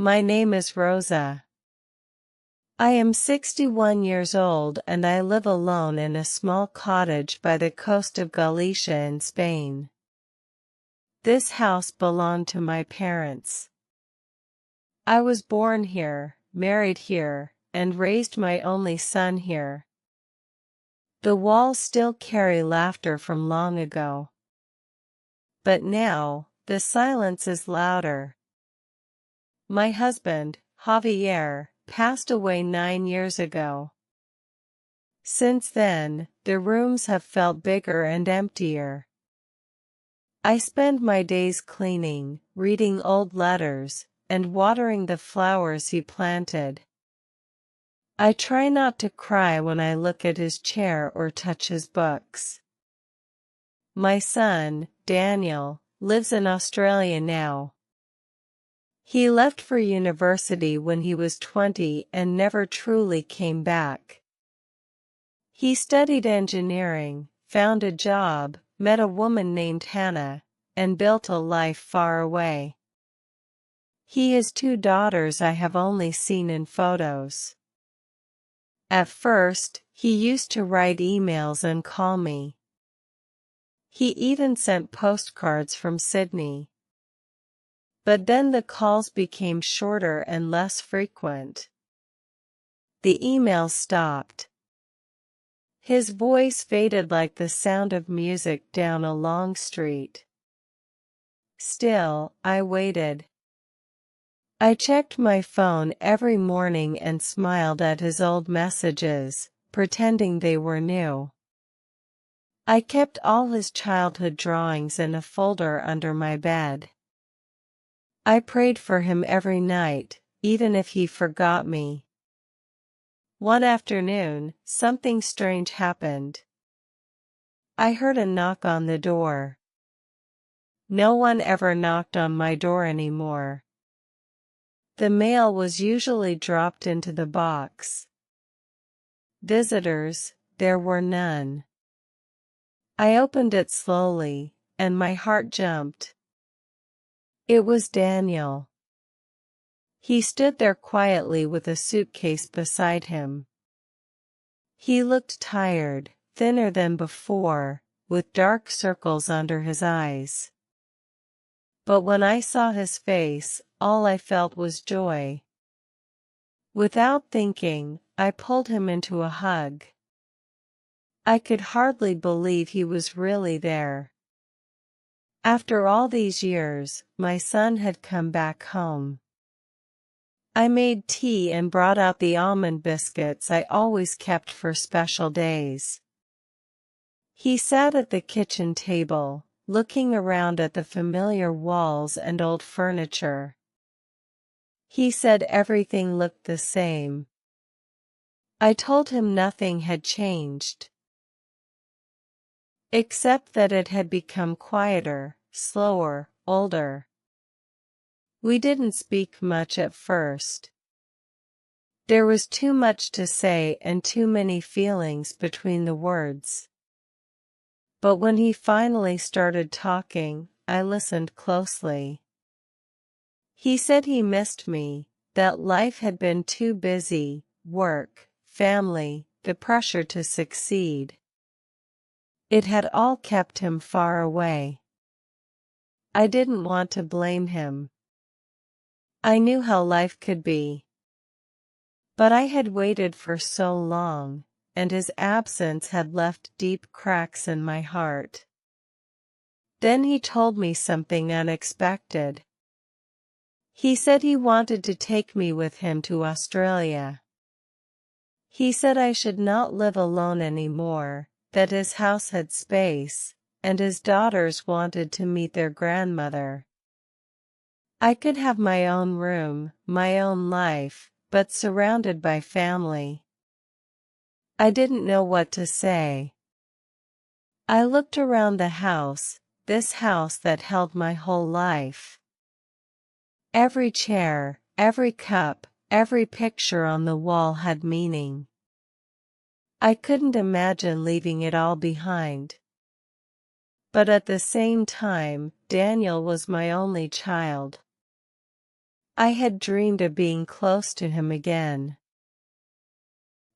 My name is Rosa. I am 61 years old and I live alone in a small cottage by the coast of Galicia in Spain. This house belonged to my parents. I was born here, married here, and raised my only son here. The walls still carry laughter from long ago. But now, the silence is louder. My husband, Javier, passed away 9 years ago. Since then, the rooms have felt bigger and emptier. I spend my days cleaning, reading old letters, and watering the flowers he planted. I try not to cry when I look at his chair or touch his books. My son, Daniel, lives in Australia now. He left for university when he was 20 and never truly came back. He studied engineering, found a job, met a woman named Hannah, and built a life far away. He has 2 daughters I have only seen in photos. At first, he used to write emails and call me. He even sent postcards from Sydney. But then the calls became shorter and less frequent. The emails stopped. His voice faded like the sound of music down a long street. Still, I waited. I checked my phone every morning and smiled at his old messages, pretending they were new. I kept all his childhood drawings in a folder under my bed. I prayed for him every night, even if he forgot me. One afternoon, something strange happened. I heard a knock on the door. No one ever knocked on my door anymore. The mail was usually dropped into the box. Visitors, there were none. I opened it slowly, and my heart jumped. It was Daniel. He stood there quietly with a suitcase beside him. He looked tired, thinner than before, with dark circles under his eyes. But when I saw his face, all I felt was joy. Without thinking, I pulled him into a hug. I could hardly believe he was really there. After all these years, my son had come back home. I made tea and brought out the almond biscuits I always kept for special days. He sat at the kitchen table, looking around at the familiar walls and old furniture. He said everything looked the same. I told him nothing had changed. Except that it had become quieter, slower, older. We didn't speak much at first. There was too much to say and too many feelings between the words. But when he finally started talking, I listened closely. He said he missed me, that life had been too busy, work, family, the pressure to succeed. It had all kept him far away. I didn't want to blame him. I knew how life could be. But I had waited for so long, and his absence had left deep cracks in my heart. Then he told me something unexpected. He said he wanted to take me with him to Australia. He said I should not live alone anymore, that his house had space, and his daughters wanted to meet their grandmother. I could have my own room, my own life, but surrounded by family. I didn't know what to say. I looked around the house, this house that held my whole life. Every chair, every cup, every picture on the wall had meaning. I couldn't imagine leaving it all behind. But at the same time, Daniel was my only child. I had dreamed of being close to him again.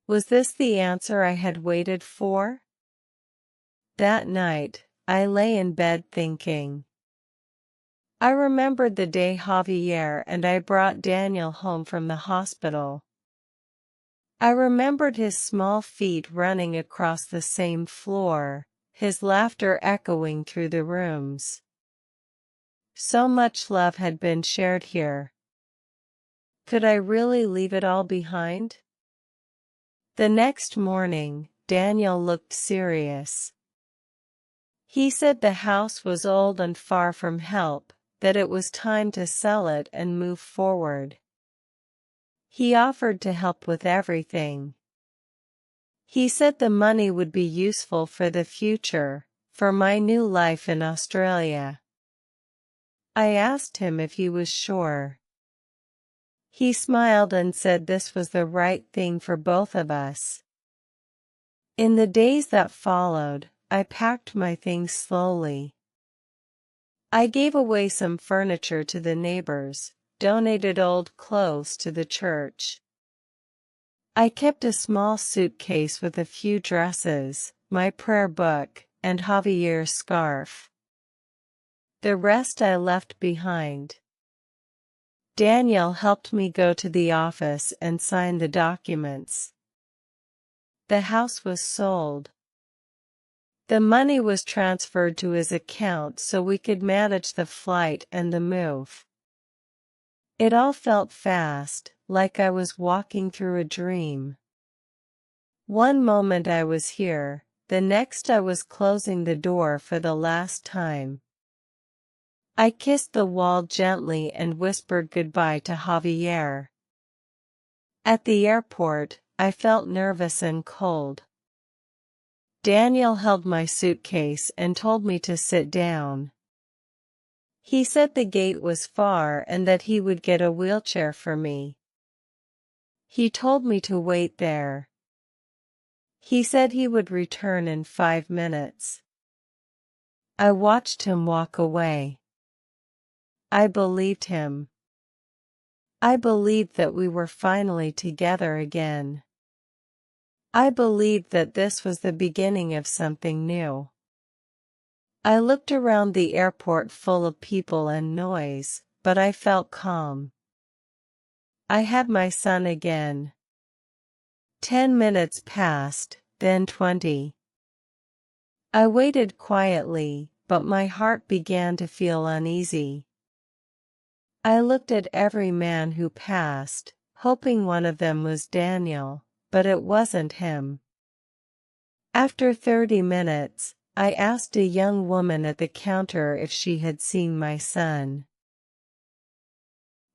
Was this the answer I had waited for? That night, I lay in bed thinking. I remembered the day Javier and I brought Daniel home from the hospital. I remembered his small feet running across the same floor, his laughter echoing through the rooms. So much love had been shared here. Could I really leave it all behind? The next morning, Daniel looked serious. He said the house was old and far from help, that it was time to sell it and move forward. He offered to help with everything. He said the money would be useful for the future, for my new life in Australia. I asked him if he was sure. He smiled and said this was the right thing for both of us. In the days that followed, I packed my things slowly. I gave away some furniture to the neighbors, donated old clothes to the church. I kept a small suitcase with a few dresses, my prayer book, and Javier's scarf. The rest I left behind. Daniel helped me go to the office and sign the documents. The house was sold. The money was transferred to his account so we could manage the flight and the move. It all felt fast, like I was walking through a dream. One moment I was here, the next I was closing the door for the last time. I kissed the wall gently and whispered goodbye to Javier. At the airport, I felt nervous and cold. Daniel held my suitcase and told me to sit down. He said the gate was far and that he would get a wheelchair for me. He told me to wait there. He said he would return in 5 minutes. I watched him walk away. I believed him. I believed that we were finally together again. I believed that this was the beginning of something new. I looked around the airport full of people and noise, but I felt calm. I had my son again. 10 minutes passed, then 20. I waited quietly, but my heart began to feel uneasy. I looked at every man who passed, hoping one of them was Daniel, but it wasn't him. After 30 minutes, I asked a young woman at the counter if she had seen my son.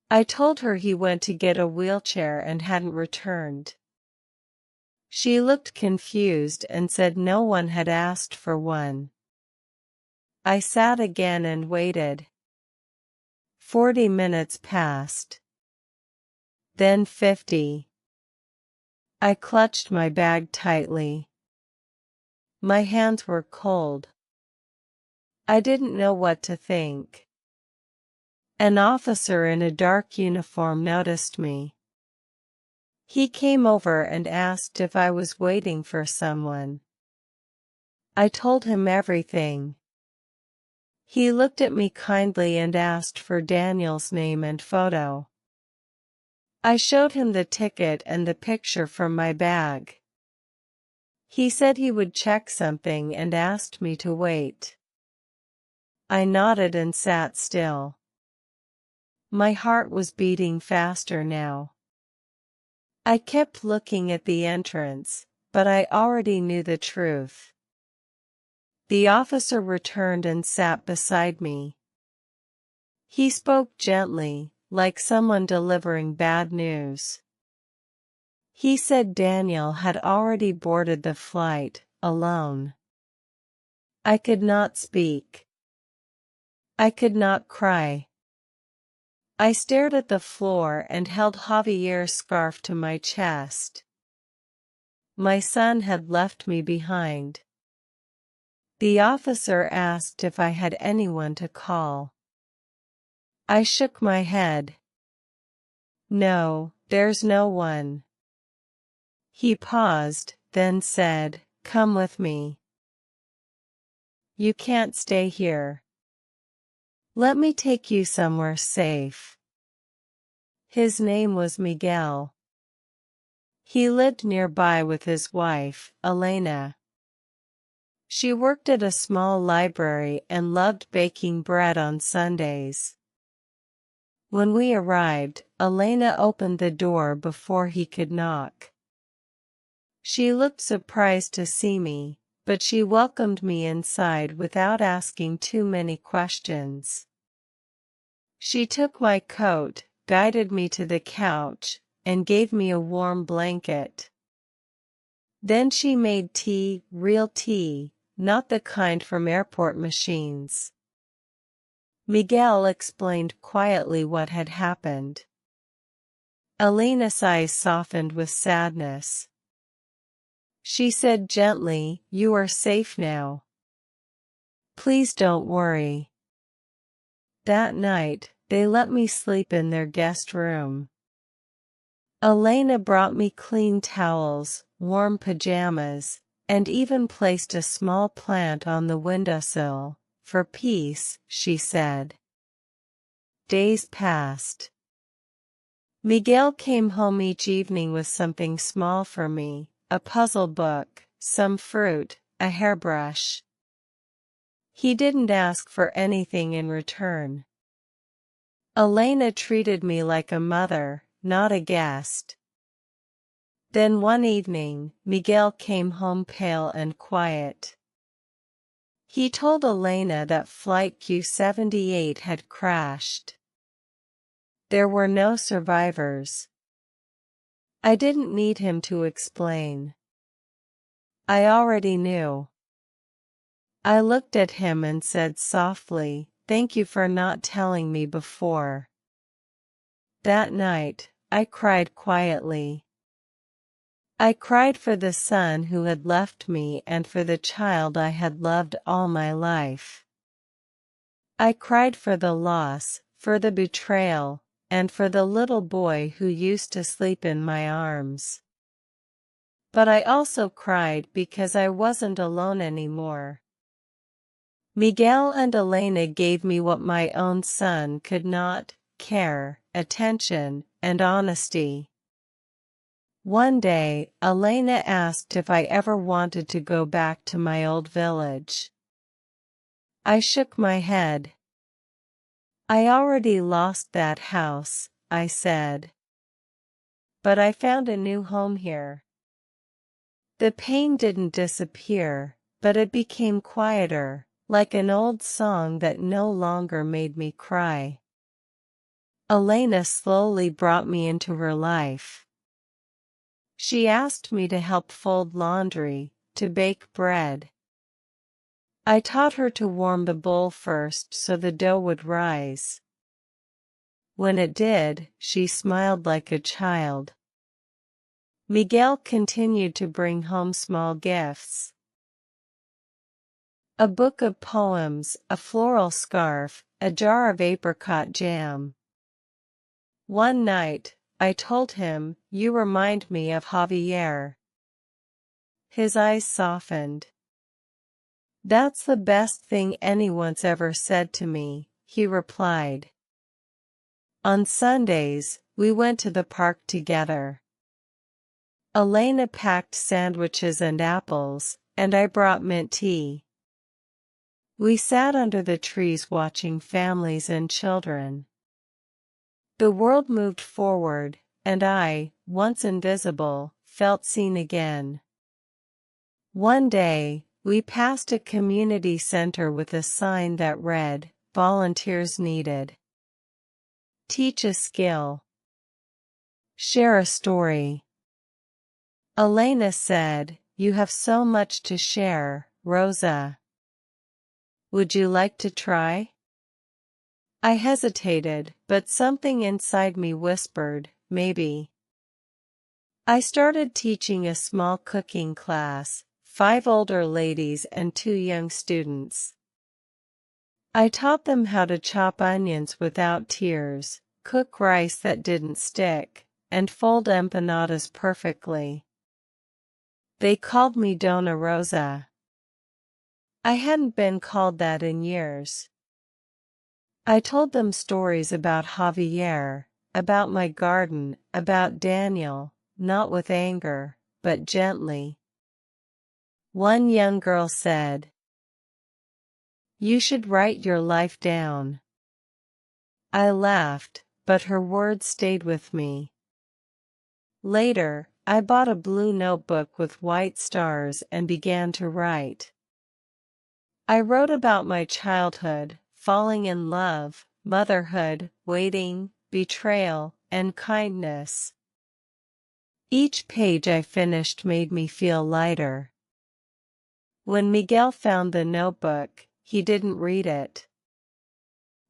I told her he went to get a wheelchair and hadn't returned. She looked confused and said no one had asked for one. I sat again and waited. 40 minutes passed. Then 50. I clutched my bag tightly. My hands were cold. I didn't know what to think. An officer in a dark uniform noticed me. He came over and asked if I was waiting for someone. I told him everything. He looked at me kindly and asked for Daniel's name and photo. I showed him the ticket and the picture from my bag. He said he would check something and asked me to wait. I nodded and sat still. My heart was beating faster now. I kept looking at the entrance, but I already knew the truth. The officer returned and sat beside me. He spoke gently, like someone delivering bad news. He said Daniel had already boarded the flight, alone. I could not speak. I could not cry. I stared at the floor and held Javier's scarf to my chest. My son had left me behind. The officer asked if I had anyone to call. I shook my head. No, there's no one. He paused, then said, "Come with me. You can't stay here. Let me take you somewhere safe." His name was Miguel. He lived nearby with his wife, Elena. She worked at a small library and loved baking bread on Sundays. When we arrived, Elena opened the door before he could knock. She looked surprised to see me, but she welcomed me inside without asking too many questions. She took my coat, guided me to the couch, and gave me a warm blanket. Then she made tea, real tea, not the kind from airport machines. Miguel explained quietly what had happened. Elena's eyes softened with sadness. She said gently, "You are safe now. Please don't worry." That night, they let me sleep in their guest room. Elena brought me clean towels, warm pajamas, and even placed a small plant on the windowsill. "For peace," she said. Days passed. Miguel came home each evening with something small for me, a puzzle book, some fruit, a hairbrush. He didn't ask for anything in return. Elena treated me like a mother, not a guest. Then one evening, Miguel came home pale and quiet. He told Elena that Flight Q78 had crashed. There were no survivors. I didn't need him to explain. I already knew. I looked at him and said softly, "Thank you for not telling me before." That night, I cried quietly. I cried for the son who had left me and for the child I had loved all my life. I cried for the loss, for the betrayal, and for the little boy who used to sleep in my arms. But I also cried because I wasn't alone anymore. Miguel and Elena gave me what my own son could not: care, attention, and honesty. One day, Elena asked if I ever wanted to go back to my old village. I shook my head. "I already lost that house," I said. "But I found a new home here." The pain didn't disappear, but it became quieter, like an old song that no longer made me cry. Elena slowly brought me into her life. She asked me to help fold laundry, to bake bread. I taught her to warm the bowl first so the dough would rise. When it did, she smiled like a child. Miguel continued to bring home small gifts. A book of poems, a floral scarf, a jar of apricot jam. One night, I told him, "You remind me of Javier." His eyes softened. "That's the best thing anyone's ever said to me," he replied. On Sundays, we went to the park together. Elena packed sandwiches and apples, and I brought mint tea. We sat under the trees watching families and children. The world moved forward, and I, once invisible, felt seen again. One day, we passed a community center with a sign that read, "Volunteers needed." Teach a skill. Share a story. Elena said, "You have so much to share, Rosa. Would you like to try?" I hesitated, but something inside me whispered, "Maybe." I started teaching a small cooking class, 5 older ladies and 2 young students. I taught them how to chop onions without tears, cook rice that didn't stick, and fold empanadas perfectly. They called me Dona Rosa. I hadn't been called that in years. I told them stories about Javier, about my garden, about Daniel, not with anger, but gently. One young girl said, "You should write your life down." I laughed, but her words stayed with me. Later, I bought a blue notebook with white stars and began to write. I wrote about my childhood, falling in love, motherhood, waiting, betrayal, and kindness. Each page I finished made me feel lighter. When Miguel found the notebook, he didn't read it.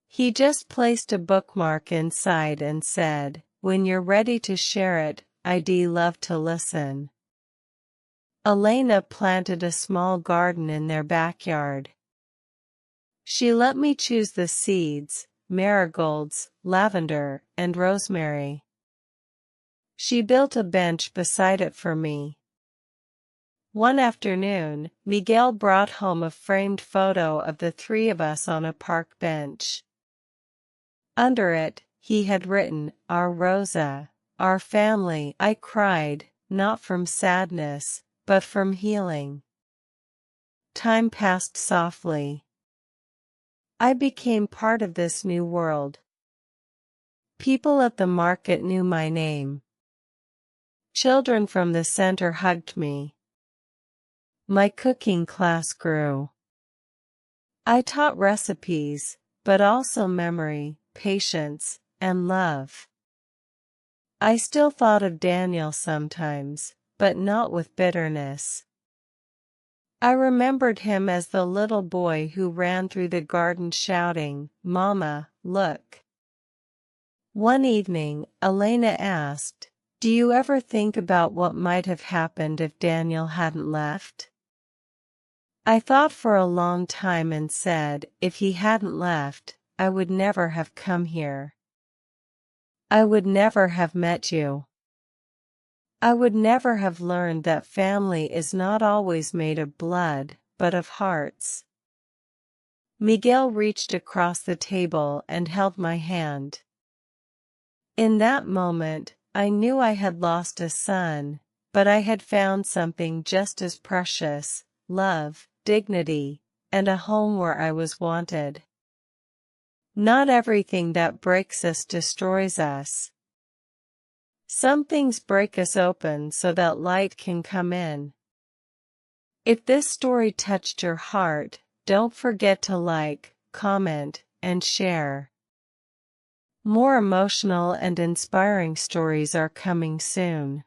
He just placed a bookmark inside and said, "When you're ready to share it, I'd love to listen." Elena planted a small garden in their backyard. She let me choose the seeds: marigolds, lavender, and rosemary. She built a bench beside it for me. One afternoon, Miguel brought home a framed photo of the three of us on a park bench. Under it, he had written, "Our Rosa, our family." I cried, not from sadness, but from healing. Time passed softly. I became part of this new world. People at the market knew my name. Children from the center hugged me. My cooking class grew. I taught recipes, but also memory, patience, and love. I still thought of Daniel sometimes, but not with bitterness. I remembered him as the little boy who ran through the garden shouting, "Mama, look." One evening, Elena asked, "Do you ever think about what might have happened if Daniel hadn't left?" I thought for a long time and said, if he hadn't left, I would never have come here. I would never have met you. I would never have learned that family is not always made of blood, but of hearts. Miguel reached across the table and held my hand. In that moment, I knew I had lost a son, but I had found something just as precious: love, dignity, and a home where I was wanted. Not everything that breaks us destroys us. Some things break us open so that light can come in. If this story touched your heart, don't forget to like, comment, and share. More emotional and inspiring stories are coming soon.